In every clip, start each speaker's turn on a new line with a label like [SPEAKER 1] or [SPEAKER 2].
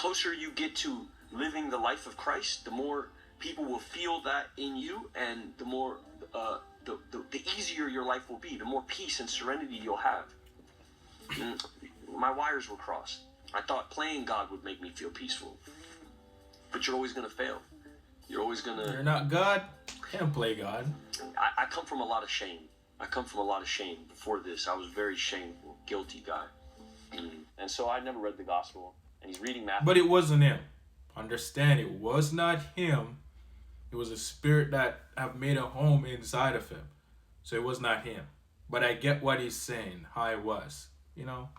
[SPEAKER 1] closer you get to living the life of Christ, the more people will feel that in you, and the more the easier your life will be, the more peace and serenity you'll have. My wires were crossed. I thought playing God would make me feel peaceful, but you're always going to fail. You're
[SPEAKER 2] not God. Can't play God.
[SPEAKER 1] I come from a lot of shame. Before this, I was a very shameful, guilty guy. And so I never read the gospel. And he's reading Matthew.
[SPEAKER 2] But it wasn't him. Understand, it was not him. It was a spirit that have made a home inside of him. So it was not him. But I get what he's saying, how it was. You know.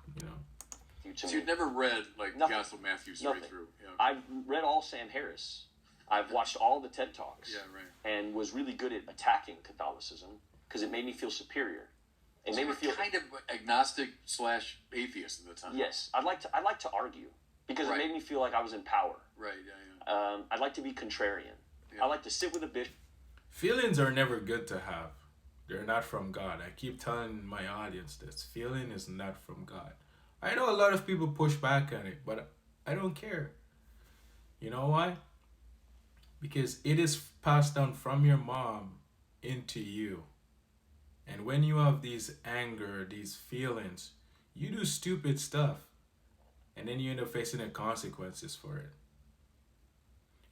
[SPEAKER 3] So you'd never read the Gospel of Matthew straight through? Yeah.
[SPEAKER 1] I've read all Sam Harris. I've watched all the TED Talks.
[SPEAKER 3] Yeah, right.
[SPEAKER 1] And was really good at attacking Catholicism because it made me feel superior. It made me feel
[SPEAKER 3] kind of agnostic / atheist at the time.
[SPEAKER 1] Yes, I'd like to argue because it made me feel like I was in power.
[SPEAKER 3] Right. Yeah.
[SPEAKER 1] I'd like to be contrarian.
[SPEAKER 3] Yeah.
[SPEAKER 1] I like to sit with a bishop.
[SPEAKER 2] Feelings are never good to have. They're not from God. I keep telling my audience this. Feeling is not from God. I know a lot of people push back on it, but I don't care. You know why? Because it is passed down from your mom into you. And when you have these anger, these feelings, you do stupid stuff. And then you end up facing the consequences for it.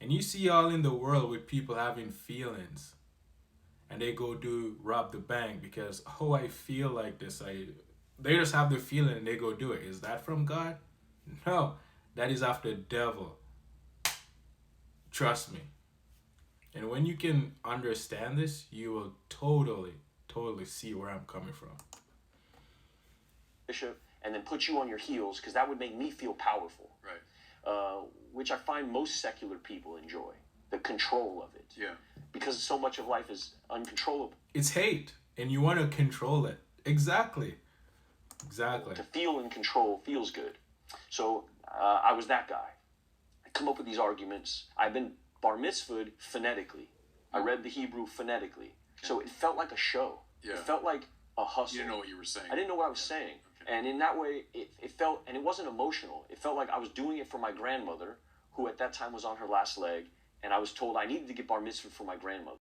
[SPEAKER 2] And you see all in the world with people having feelings. And they go rob the bank because, I feel like this. They just have the feeling and they go do it. Is that from God? No, that is of the devil. Trust me. And when you can understand this, you will totally see where I'm coming from.
[SPEAKER 1] Bishop, and then put you on your heels because that would make me feel powerful.
[SPEAKER 3] Right.
[SPEAKER 1] Which I find most secular people enjoy. The control of it.
[SPEAKER 3] Yeah.
[SPEAKER 1] Because so much of life is uncontrollable.
[SPEAKER 2] It's hate, and you want to control it. Exactly.
[SPEAKER 1] To feel in control feels good. So I was that guy. I come up with these arguments. I've been bar mitzvahed phonetically. I read the Hebrew phonetically. So it felt like a show.
[SPEAKER 3] Yeah.
[SPEAKER 1] It felt like a hustle.
[SPEAKER 3] You didn't know what you were saying.
[SPEAKER 1] I didn't know what I was saying. Okay. And in that way, it felt, and it wasn't emotional. It felt like I was doing it for my grandmother, who at that time was on her last leg, and I was told I needed to get bar mitzvahed for my grandmother.